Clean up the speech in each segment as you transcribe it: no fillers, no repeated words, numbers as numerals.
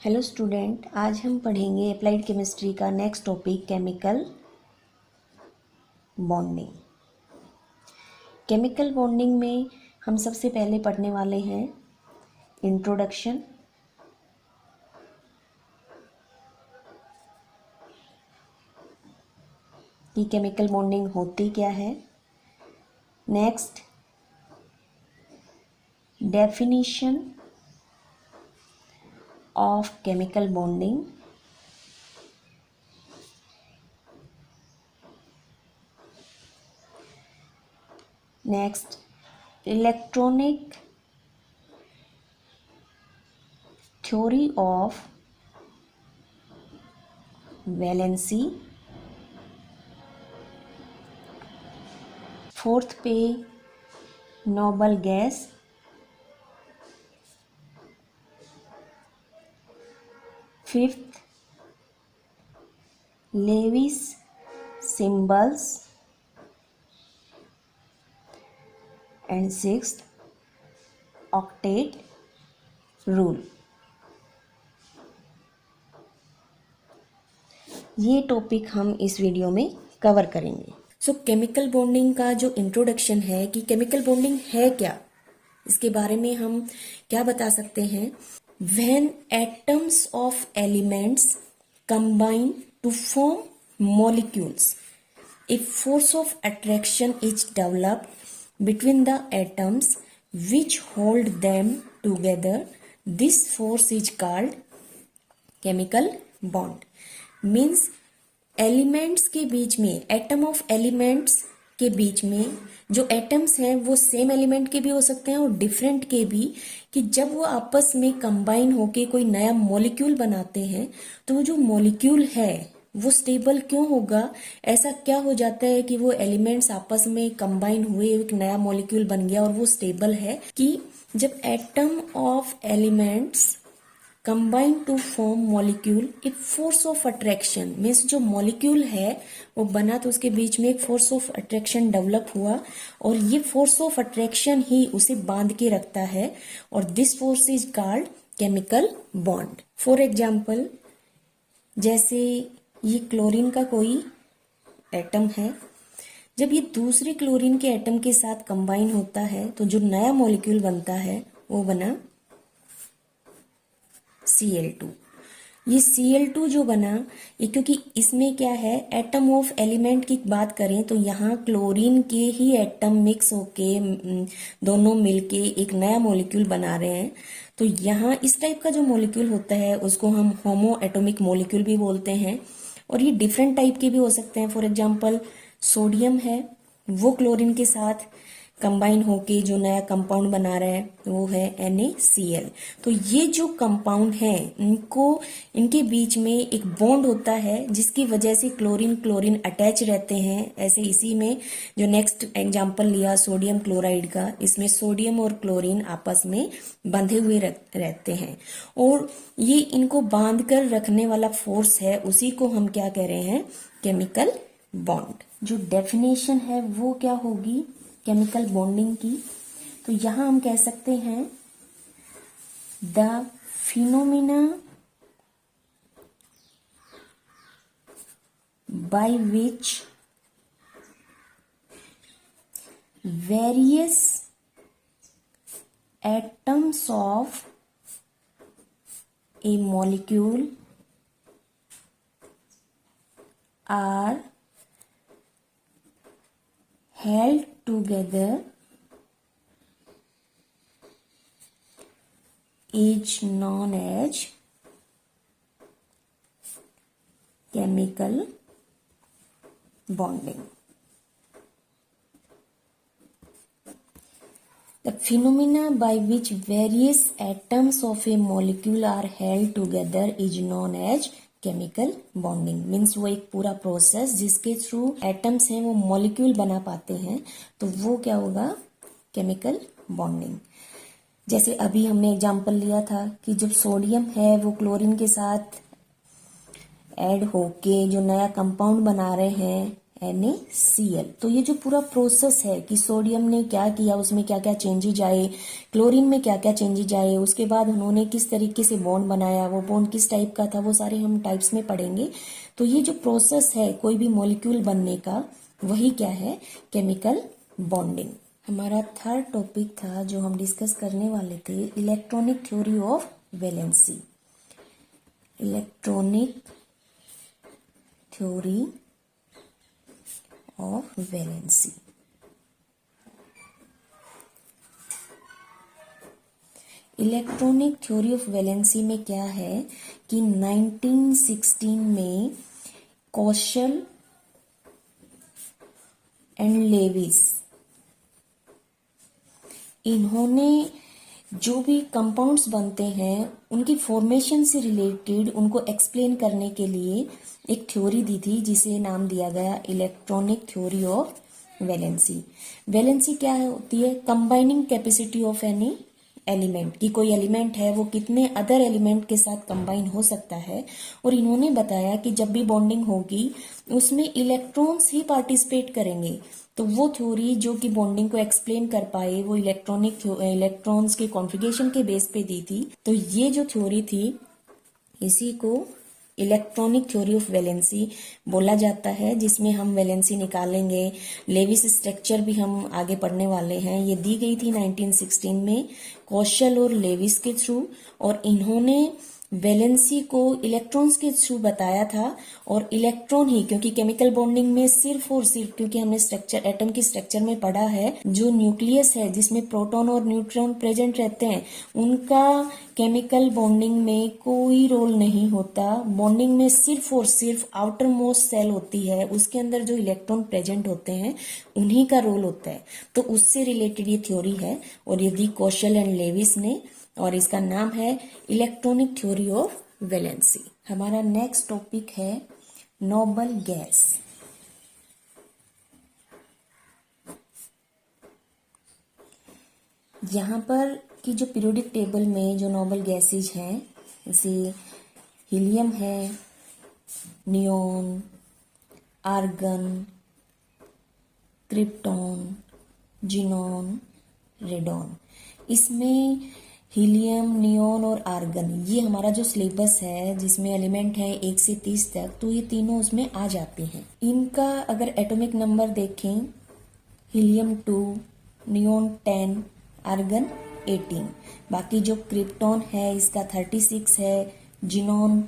Hello student, आज हम पढ़ेंगे अप्लाइड केमिस्ट्री का next topic chemical bonding. Chemical bonding में हम सबसे पहले पढ़ने वाले हैं इंट्रोडक्शन, कि केमिकल बॉन्डिंग होती क्या है। Next definition of chemical bonding. Next electronic theory of valency. Fourth पे noble gas. Fifth Lewis symbols and sixth octet rule. ये टॉपिक हम इस वीडियो में कवर करेंगे। सो केमिकल बॉन्डिंग का जो इंट्रोडक्शन है कि केमिकल बॉन्डिंग है क्या, इसके बारे में हम क्या बता सकते हैं। When atoms of elements combine to form molecules, a force of attraction is developed between the atoms which hold them together. This force is called chemical bond. Means elements के बीच में, एटम ऑफ एलिमेंट्स के बीच में जो atoms हैं वो same element के भी हो सकते हैं और डिफरेंट के भी, कि जब वो आपस में कंबाइन होके कोई नया मॉलिक्यूल बनाते हैं तो वो जो मॉलिक्यूल है वो स्टेबल क्यों होगा। ऐसा क्या हो जाता है कि वो एलिमेंट्स आपस में कंबाइन हुए, एक नया मॉलिक्यूल बन गया और वो स्टेबल है, कि जब atom of elements combine to form molecule, एक फोर्स ऑफ अट्रैक्शन मीन्स जो मॉलिक्यूल है वो बना तो उसके बीच में एक फोर्स ऑफ अट्रैक्शन डेवलप हुआ और ये फोर्स ऑफ अट्रैक्शन ही उसे बांध के रखता है और this force is called chemical bond. For example, जैसे ये क्लोरीन का कोई एटम है, जब ये दूसरे क्लोरीन के एटम के साथ कंबाइन होता है तो जो नया मॉलिक्यूल बनता है वो बना Cl2। ये Cl2 जो बना, ये क्योंकि इसमें क्या है, एटम ऑफ एलिमेंट की बात करें तो यहाँ क्लोरीन के ही एटम मिक्स होके दोनों मिलके एक नया मॉलिक्यूल बना रहे हैं। तो यहाँ इस टाइप का जो मॉलिक्यूल होता है उसको हम होमो एटॉमिक मॉलिक्यूल भी बोलते हैं और ये डिफरेंट टाइप के भी हो सकते हैं। फॉर एग्जाम्पल, सोडियम है, वो क्लोरीन के साथ कंबाइन होके जो नया कंपाउंड बना रहा है वो है NaCl। तो ये जो कंपाउंड है इनके बीच में एक बॉन्ड होता है जिसकी वजह से क्लोरीन क्लोरीन अटैच रहते हैं। ऐसे इसी में जो नेक्स्ट एग्जांपल लिया सोडियम क्लोराइड का, इसमें सोडियम और क्लोरीन आपस में बंधे हुए रहते हैं और ये इनको बांध कर रखने वाला फोर्स है, उसी को हम क्या कह रहे हैं, केमिकल बॉन्ड। जो डेफिनेशन है वो क्या होगी केमिकल बॉन्डिंग की, तो यहां हम कह सकते हैं the phenomena by which various atoms of a molecule are held together is known as chemical bonding. The phenomena by which various atoms of a molecule are held together is known as chemical bonding. Means वो एक पूरा process जिसके through atoms हैं वो molecule बना पाते हैं, तो वो क्या होगा, केमिकल बॉन्डिंग। जैसे अभी हमने एग्जांपल लिया था कि जब सोडियम है वो क्लोरीन के साथ ऐड होके जो नया कंपाउंड बना रहे हैं NaCl। तो ये जो पूरा प्रोसेस है कि सोडियम ने क्या किया, उसमें क्या क्या चेंजेज आए, क्लोरीन में क्या क्या चेंजेज आए, उसके बाद उन्होंने किस तरीके से बॉन्ड बनाया, वो बॉन्ड किस टाइप का था, वो सारे हम टाइप्स में पढ़ेंगे। तो ये जो प्रोसेस है कोई भी मॉलिक्यूल बनने का, वही क्या है, केमिकल बॉन्डिंग। हमारा थर्ड टॉपिक था जो हम डिस्कस करने वाले थे, electronic theory of valency. Electronic theory of valency. Electronic theory of valency में क्या है कि 1916 में कौशल एंड लेविस, इन्होंने जो भी कंपाउंड्स बनते हैं उनकी फॉर्मेशन से रिलेटेड उनको एक्सप्लेन करने के लिए एक थ्योरी दी थी, जिसे नाम दिया गया electronic theory of valency. Valency क्या होती है, combining capacity of any element, कि कोई एलिमेंट है वो कितने अदर एलिमेंट के साथ कंबाइन हो सकता है। और इन्होंने बताया कि जब भी बॉन्डिंग होगी उसमें इलेक्ट्रॉन्स ही पार्टिसिपेट करेंगे। तो वो थ्योरी जो कि बॉन्डिंग को एक्सप्लेन कर पाए, वो इलेक्ट्रॉन्स के कॉन्फ़िगरेशन के बेस पे दी थी। तो ये जो थ्योरी थी, इसी को इलेक्ट्रॉनिक थ्योरी ऑफ वैलेंसी बोला जाता है, जिसमें हम वैलेंसी निकालेंगे। लेविस स्ट्रक्चर भी हम आगे पढ़ने वाले हैं। ये दी गई थी 1916 में कौशल और लेविस के थ्रू, और इन्होंने वैलेंसी को इलेक्ट्रॉन्स के थ्रू बताया था। और इलेक्ट्रॉन ही, क्योंकि केमिकल बॉन्डिंग में सिर्फ और सिर्फ, क्योंकि हमने स्ट्रक्चर एटम की स्ट्रक्चर में पढ़ा है, जो न्यूक्लियस है जिसमें प्रोटॉन और न्यूट्रॉन प्रेजेंट रहते हैं, उनका केमिकल बॉन्डिंग में कोई रोल नहीं होता। बॉन्डिंग में सिर्फ और सिर्फ आउटर मोस्ट सेल होती है, उसके अंदर जो इलेक्ट्रॉन प्रेजेंट होते हैं उन्हीं का रोल होता है। तो उससे रिलेटेड ये थ्योरी है, और ये दी कौशल एंड लेविस ने, और इसका नाम है इलेक्ट्रॉनिक थ्योरी ऑफ वैलेंसी। हमारा नेक्स्ट टॉपिक है नोबल गैस। यहाँ पर की जो पीरियोडिक टेबल में जो नोबल गैसेज हैं, जैसे हीलियम है, neon, argon, krypton, xenon, radon. इसमें हीलियम, नियोन और आर्गन, ये हमारा जो सिलेबस है जिसमें एलिमेंट है 1 से 30 तक, तो ये तीनों उसमें आ जाते हैं। इनका अगर एटॉमिक नंबर देखें, हीलियम 2, नियोन 10, आर्गन 18। बाकी जो क्रिप्टॉन है इसका 36 है, जिनॉन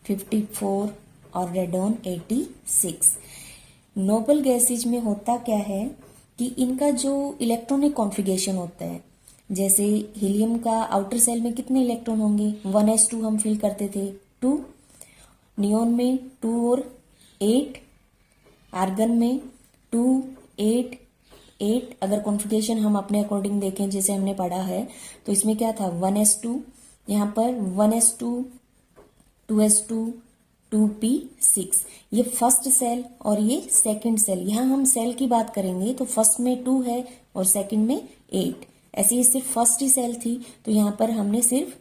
54 और रेडॉन 86। नोबल गैसेज में होता क्या है कि इनका जो इलेक्ट्रॉनिक कॉन्फ़िगरेशन होता है, जैसे हीलियम का आउटर सेल में कितने इलेक्ट्रॉन होंगे, 1s2 हम फिल करते थे, 2, नियोन में 2 और 8, आर्गन में 2, 8, 8। अगर कॉन्फ़िगरेशन हम अपने अकॉर्डिंग देखें जैसे हमने पढ़ा है, तो इसमें क्या था, 1s2, यहाँ पर 1s2, 2s2, 2p6, ये फर्स्ट सेल और ये सेकंड सेल। यहाँ हम सेल की बात करेंगे तो फर्स्ट में 2 है और सेकंड में 8। ऐसे ही सिर्फ फर्स्ट ही सेल थी, तो यहाँ पर हमने सिर्फ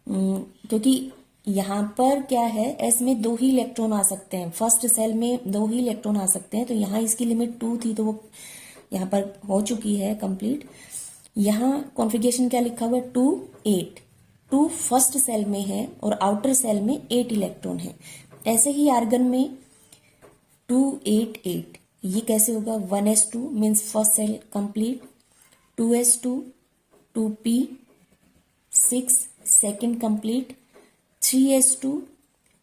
क्योंकि यहाँ पर क्या है, एस में 2 ही इलेक्ट्रॉन आ सकते हैं, फर्स्ट सेल में 2 ही इलेक्ट्रॉन आ सकते हैं, तो यहाँ इसकी लिमिट 2 थी, तो वो यहाँ पर हो चुकी है कंप्लीट। यहाँ कॉन्फ़िगरेशन क्या लिखा हुआ है, 2, 8। 2 फर्स्ट सेल में है और आउटर सेल में 8 इलेक्ट्रॉन है। ऐसे ही आर्गन में 2, 8, 8, ये कैसे होगा, 1s2 means first shell complete, 2s2, 2p6 second complete, 3s2,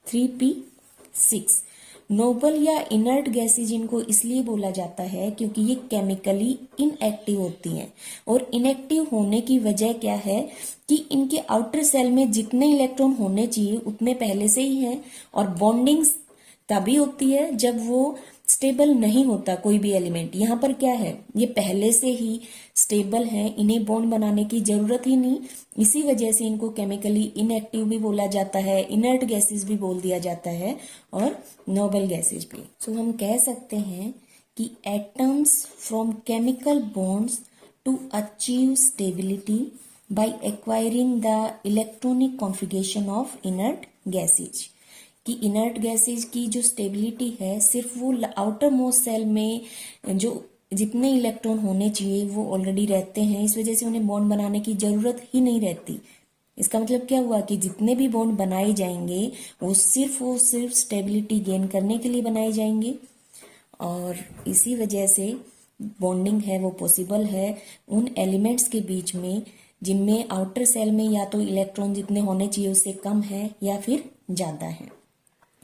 3p6। Noble या इनर्ट गैसेज इनको इसलिए बोला जाता है क्योंकि ये केमिकली इनएक्टिव होती हैं। और इनएक्टिव होने की वजह क्या है कि इनके आउटर सेल में जितने इलेक्ट्रॉन होने चाहिए उतने पहले से ही हैं, और बॉन्डिंग तभी होती है जब वो स्टेबल नहीं होता कोई भी एलिमेंट। यहाँ पर क्या है, ये पहले से ही स्टेबल है, इन्हें बॉन्ड बनाने की जरूरत ही नहीं। इसी वजह से इनको केमिकली इनएक्टिव भी बोला जाता है, इनर्ट गैसेस भी बोल दिया जाता है, और नोबल गैसेज भी। सो हम कह सकते हैं कि atoms from chemical bonds to achieve stability by acquiring the electronic configuration of inert gases, कि इनर्ट गैसेज की जो स्टेबिलिटी है सिर्फ वो आउटर मोस्ट सेल में जो जितने इलेक्ट्रॉन होने चाहिए वो ऑलरेडी रहते हैं, इस वजह से उन्हें बॉन्ड बनाने की जरूरत ही नहीं रहती। इसका मतलब क्या हुआ कि जितने भी बॉन्ड बनाए जाएंगे वो सिर्फ स्टेबिलिटी गेन करने के लिए बनाए जाएंगे, और इसी वजह से बॉन्डिंग है वो पॉसिबल है उन एलिमेंट्स के बीच में जिनमें आउटर सेल में या तो इलेक्ट्रॉन जितने होने चाहिए उससे कम है या फिर ज़्यादा है।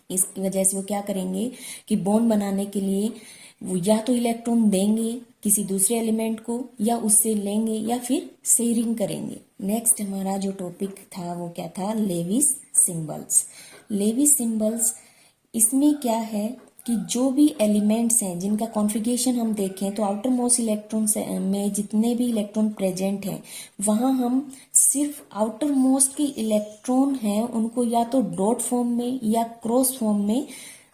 इसकी वजह से वो क्या करेंगे कि बॉन्ड बनाने के लिए वो या तो इलेक्ट्रॉन देंगे किसी दूसरे एलिमेंट को, या उससे लेंगे, या फिर शेयरिंग करेंगे। नेक्स्ट हमारा जो टॉपिक था वो क्या था, लेविस सिंबल्स। लेविस सिंबल्स, इसमें क्या है कि जो भी एलिमेंट्स हैं जिनका कॉन्फ़िगरेशन हम देखें तो आउटर मोस्ट इलेक्ट्रॉन में जितने भी इलेक्ट्रॉन प्रेजेंट हैं वहाँ हम सिर्फ आउटर मोस्ट के इलेक्ट्रॉन हैं उनको या तो डॉट फॉर्म में या क्रॉस फॉर्म में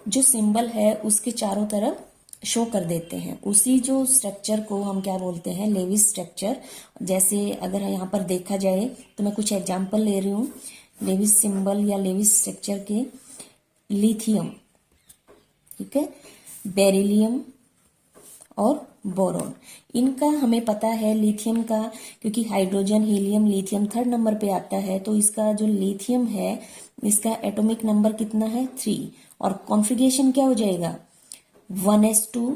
जो सिंबल है उसके चारों तरफ शो कर देते हैं। उसी जो स्ट्रक्चर को हम क्या बोलते हैं, लेविस स्ट्रक्चर। जैसे अगर यहाँ पर देखा जाए तो मैं कुछ एग्जाम्पल ले रही हूँ लेविस सिंबल या लेविस स्ट्रक्चर के। लिथियम, ठीक है, बेरिलियम और बोरॉन, इनका हमें पता है लिथियम का, क्योंकि hydrogen helium lithium third number पे आता है, तो इसका जो लिथियम है इसका एटॉमिक नंबर कितना है 3, और कॉन्फ़िगरेशन क्या हो जाएगा 1s2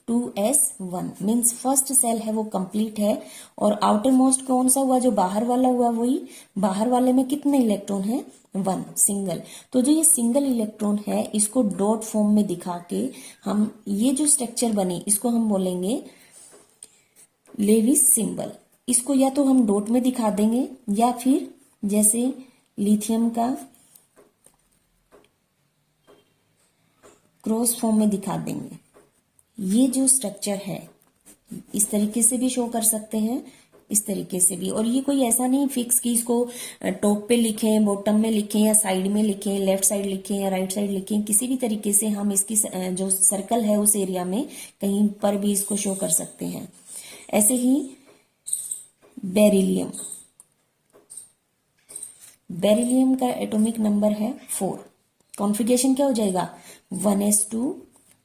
2s1, means first cell है वो कंप्लीट है। और आउटर मोस्ट कौन सा हुआ, जो बाहर वाला हुआ, वही बाहर वाले में कितने इलेक्ट्रॉन है 1, सिंगल। तो जो ये सिंगल इलेक्ट्रॉन है इसको डॉट फॉर्म में दिखा के हम ये जो स्ट्रक्चर बनी इसको हम बोलेंगे लेविस सिंबल। इसको या तो हम डॉट में दिखा देंगे या फिर जैसे लिथियम का क्रॉस फॉर्म में दिखा देंगे। ये जो स्ट्रक्चर है इस तरीके से भी शो कर सकते हैं, इस तरीके से भी। और ये कोई ऐसा नहीं फिक्स कि इसको टॉप पे लिखें, बॉटम में लिखें, या साइड में लिखें, लेफ्ट साइड लिखें या राइट साइड लिखें, किसी भी तरीके से हम इसकी जो सर्कल है उस एरिया में कहीं पर भी इसको शो कर सकते हैं। ऐसे ही बेरिलियम, बेरिलियम का एटॉमिक नंबर है 4, कॉन्फ़िगरेशन क्या हो जाएगा 1s2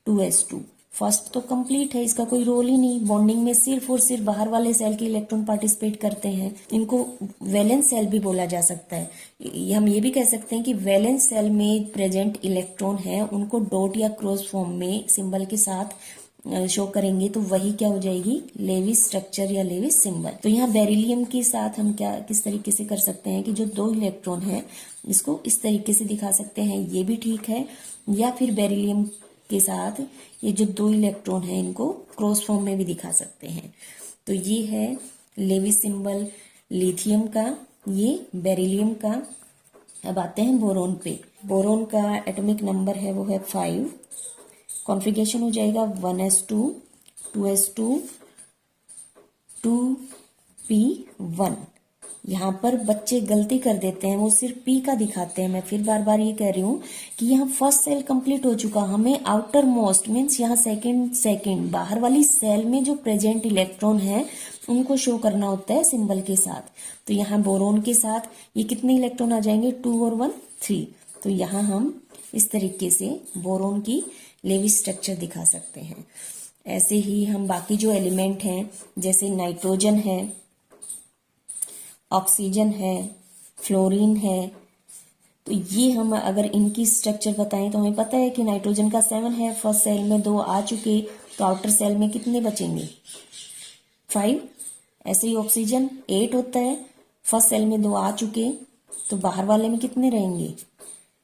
2s2। फर्स्ट तो कंप्लीट है, इसका कोई रोल ही नहीं, बॉन्डिंग में सिर्फ और सिर्फ बाहर वाले सेल के इलेक्ट्रॉन पार्टिसिपेट करते हैं। इनको वैलेंस सेल भी बोला जा सकता है। हम ये भी कह सकते हैं कि वैलेंस सेल में प्रेजेंट इलेक्ट्रॉन है उनको डॉट या क्रॉस फॉर्म में सिंबल के साथ शो करेंगे तो वही क्या हो जाएगी लेविस स्ट्रक्चर या लेविस सिंबल। तो यहाँ बेरिलियम के साथ हम क्या किस तरीके से कर सकते हैं कि जो 2 इलेक्ट्रॉन है इसको इस तरीके से दिखा सकते हैं, ये भी ठीक है। या फिर बेरिलियम के साथ ये जो 2 इलेक्ट्रॉन है इनको क्रॉस फॉर्म में भी दिखा सकते हैं। तो ये है लेविस सिंबल लिथियम का, ये बेरिलियम का। अब आते हैं बोरोन पे। बोरोन का एटॉमिक नंबर है वो है 5, कॉन्फ़िगरेशन हो जाएगा 1s2 2s2 2p1। यहाँ पर बच्चे गलती कर देते हैं, वो सिर्फ पी का दिखाते हैं। मैं फिर बार बार ये कह रही हूँ कि यहाँ फर्स्ट सेल कंप्लीट हो चुका, हमें आउटर मोस्ट मीन्स यहाँ सेकंड बाहर वाली सेल में जो प्रेजेंट इलेक्ट्रॉन है उनको शो करना होता है सिंबल के साथ। तो यहाँ बोरोन के साथ ये कितने इलेक्ट्रॉन आ जाएंगे 2 और 1 3। तो यहाँ हम इस तरीके से बोरोन की लेविस स्ट्रक्चर दिखा सकते हैं। ऐसे ही हम बाकी जो एलिमेंट हैं जैसे नाइट्रोजन है, ऑक्सीजन है, फ्लोरीन है, तो ये हम अगर इनकी स्ट्रक्चर बताएं तो हमें पता है कि नाइट्रोजन का 7 है, फर्स्ट सेल में 2 आ चुके, तो आउटर सेल में कितने बचेंगे 5। ऐसे ही ऑक्सीजन 8 होता है, फर्स्ट सेल में 2 आ चुके, तो बाहर वाले में कितने रहेंगे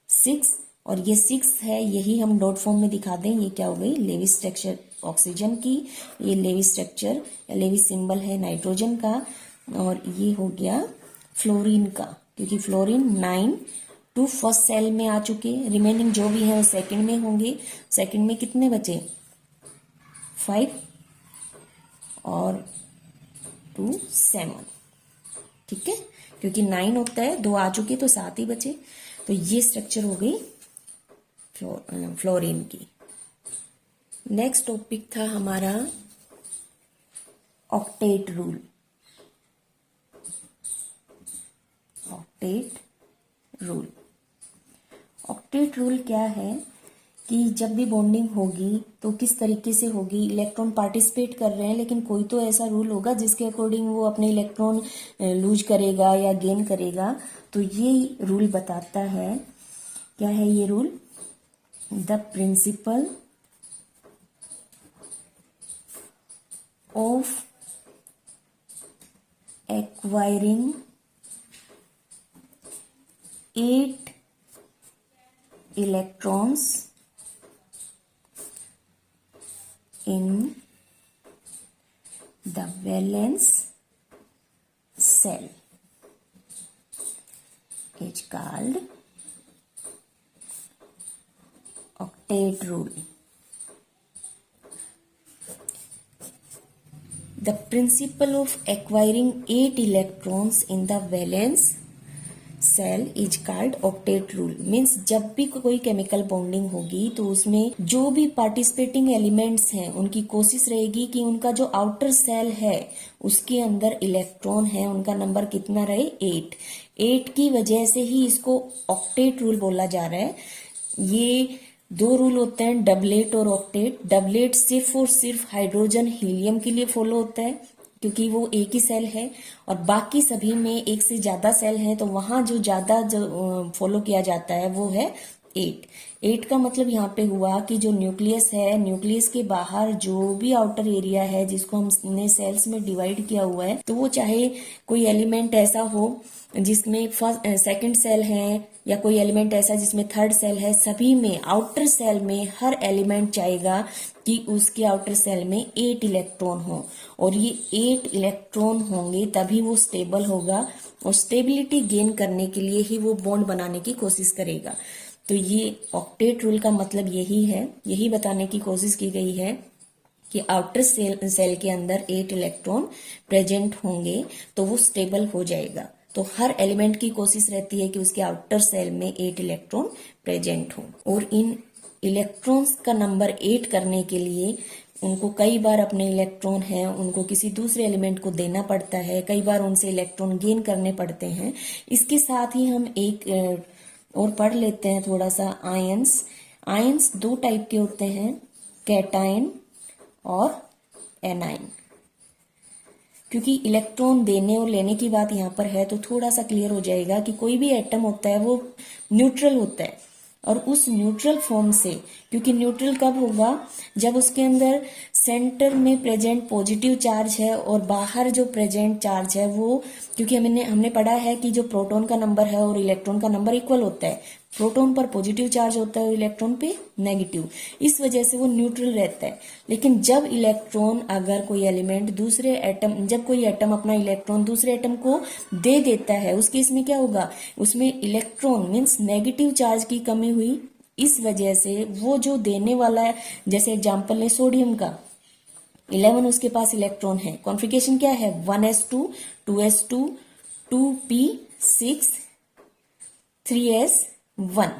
6। और ये 6 है, यही हम डॉट फॉर्म में दिखा दें, ये क्या हो गई लेविस स्ट्रक्चर ऑक्सीजन की, ये लेविस स्ट्रक्चर या लेविस सिंबल है नाइट्रोजन का। और ये हो गया फ्लोरीन का, क्योंकि फ्लोरीन 9 टू फर्स्ट सेल में आ चुके, रिमेनिंग जो भी है वो सेकंड में होंगे। सेकंड में कितने बचे 5 और 2 7, ठीक है, क्योंकि 9 होता है, 2 आ चुके तो 7 ही बचे। तो ये स्ट्रक्चर हो गई फ्लोरीन की। नेक्स्ट टॉपिक था हमारा octet rule. Octet octet rule क्या है कि जब भी बॉन्डिंग होगी तो किस तरीके से होगी, इलेक्ट्रॉन पार्टिसिपेट कर रहे हैं लेकिन कोई तो ऐसा रूल होगा जिसके अकॉर्डिंग वो अपने इलेक्ट्रॉन लूज करेगा या गेन करेगा। तो ये रूल बताता है, क्या है ये rule, the principle of acquiring 8 electrons in the valence cell is called octet rule. The principle of acquiring 8 electrons in the valence shell is called octet rule. Means जब भी कोई केमिकल बॉन्डिंग होगी तो उसमें जो भी पार्टिसिपेटिंग एलिमेंट्स हैं उनकी कोशिश रहेगी कि उनका जो आउटर सेल है उसके अंदर इलेक्ट्रॉन है उनका नंबर कितना रहे, 8 की वजह से ही इसको ऑक्टेट रूल बोला जा रहा है। ये दो रूल होते हैं, डबलेट और ऑक्टेट। डबलेट सिर्फ और सिर्फ हाइड्रोजन हीलियम के लिए फॉलो होता है क्योंकि वो एक ही सेल है, और बाकी सभी में एक से ज्यादा सेल है तो वहां जो ज्यादा जो फॉलो किया जाता है वो है 8 का मतलब यहाँ पे हुआ कि जो न्यूक्लियस है, न्यूक्लियस के बाहर जो भी आउटर एरिया है जिसको हमने सेल्स में डिवाइड किया हुआ है, तो वो चाहे कोई एलिमेंट ऐसा हो जिसमें फर्स्ट सेकंड सेल है या कोई एलिमेंट ऐसा जिसमें थर्ड सेल है, सभी में आउटर सेल में हर एलिमेंट चाहेगा कि उसके आउटर सेल में 8 इलेक्ट्रॉन हो, और ये 8 इलेक्ट्रॉन होंगे तभी वो स्टेबल होगा, और स्टेबिलिटी गेन करने के लिए ही वो बॉन्ड बनाने की कोशिश करेगा। तो ये ऑक्टेट रूल का मतलब यही है, यही बताने की कोशिश की गई है कि आउटर सेल के अंदर 8 इलेक्ट्रॉन प्रेजेंट होंगे तो वो स्टेबल हो जाएगा। तो हर एलिमेंट की कोशिश रहती है कि उसके आउटर सेल में 8 इलेक्ट्रॉन प्रेजेंट हो, और इन इलेक्ट्रॉन्स का नंबर 8 करने के लिए उनको कई बार अपने इलेक्ट्रॉन हैं उनको किसी दूसरे एलिमेंट को देना पड़ता है, कई बार उनसे इलेक्ट्रॉन गेन करने पड़ते हैं। इसके साथ ही हम एक और पढ़ लेते हैं थोड़ा सा, आयंस 2 टाइप के होते हैं, कैटायन और एनायन। क्योंकि इलेक्ट्रॉन देने और लेने की बात यहाँ पर है तो थोड़ा सा क्लियर हो जाएगा कि कोई भी एटम होता है वो न्यूट्रल होता है, और उस न्यूट्रल फॉर्म से, क्योंकि न्यूट्रल कब होगा, जब उसके अंदर सेंटर में प्रेजेंट पॉजिटिव चार्ज है और बाहर जो प्रेजेंट चार्ज है वो, क्योंकि हमने पढ़ा है कि जो प्रोटॉन का नंबर है और इलेक्ट्रॉन का नंबर इक्वल होता है, प्रोटॉन पर पॉजिटिव चार्ज होता है और इलेक्ट्रॉन पे नेगेटिव, इस वजह से वो न्यूट्रल रहता है। लेकिन जब इलेक्ट्रॉन, अगर कोई एलिमेंट दूसरे एटम, जब कोई एटम अपना इलेक्ट्रॉन दूसरे एटम को दे देता है, उस केस में क्या होगा, उसमें इलेक्ट्रॉन मीन्स नेगेटिव चार्ज की कमी हुई, इस वजह से वो जो देने वाला है, जैसे एग्जाम्पल है सोडियम का, 11 उसके पास इलेक्ट्रॉन है, कॉन्फ़िगरेशन क्या है 1s2 2s2 2p6 3s1।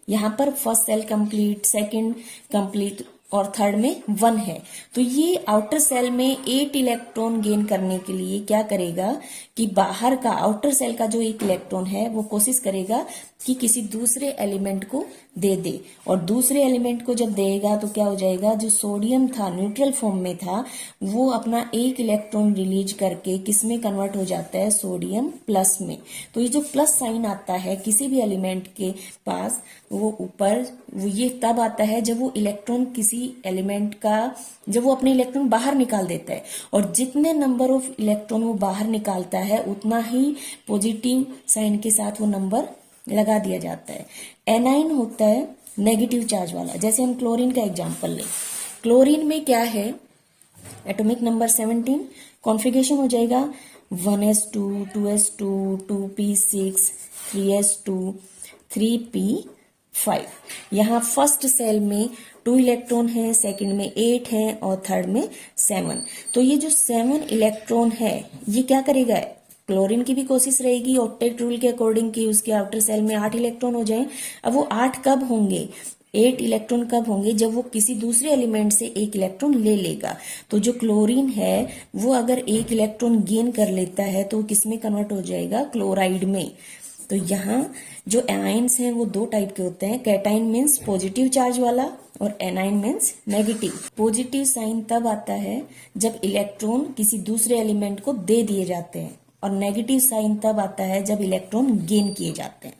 यहां पर first shell complete, second complete और थर्ड में 1 है। तो ये आउटर सेल में 8 इलेक्ट्रॉन गेन करने के लिए क्या करेगा कि बाहर का आउटर सेल का जो 1 इलेक्ट्रॉन है वो कोशिश करेगा कि किसी दूसरे एलिमेंट को दे दे, और दूसरे एलिमेंट को जब देगा तो क्या हो जाएगा, जो सोडियम था न्यूट्रल फॉर्म में था वो अपना 1 इलेक्ट्रॉन रिलीज करके किस में कन्वर्ट हो जाता है, सोडियम प्लस में। तो ये जो प्लस साइन आता है किसी भी एलिमेंट के पास, वो ऊपर ये तब आता है जब वो इलेक्ट्रॉन किसी एलिमेंट का, जब वो अपने इलेक्ट्रॉन बाहर निकाल देता है, और जितने नंबर ऑफ इलेक्ट्रॉन वो बाहर निकालता है उतना ही पॉजिटिव साइन के साथ वो नंबर लगा दिया जाता है। एनाइन होता है नेगेटिव चार्ज वाला, जैसे हम क्लोरीन का एग्जांपल लें, क्लोरीन में क्या है, एटॉमिक नंबर 17, कॉन्फ़िगरेशन हो जाएगा 1s2 2s2 2p6 3s2 3p5। यहाँ फर्स्ट सेल में 2 इलेक्ट्रॉन है, सेकंड में 8 है और थर्ड में 7। तो ये जो 7 इलेक्ट्रॉन है ये क्या करेगा, क्लोरीन की भी कोशिश रहेगी ऑक्टेट रूल के अकॉर्डिंग कि उसके आउटर सेल में 8 इलेक्ट्रॉन हो जाएं। अब वो 8 कब होंगे, 8 इलेक्ट्रॉन कब होंगे, जब वो किसी दूसरे एलिमेंट से 1 इलेक्ट्रॉन ले लेगा। तो जो क्लोरीन है वो अगर 1 इलेक्ट्रॉन गेन कर लेता है तो किस में कन्वर्ट हो जाएगा, क्लोराइड में। तो यहाँ जो एनाइन्स हैं वो दो टाइप के होते हैं। कैटाइन मीन्स पॉजिटिव चार्ज वाला और anion means negative. Positive sign तब आता है जब इलेक्ट्रॉन किसी दूसरे एलिमेंट को दे दिए जाते हैं, और नेगेटिव साइन तब आता है जब इलेक्ट्रॉन गेन किए जाते हैं।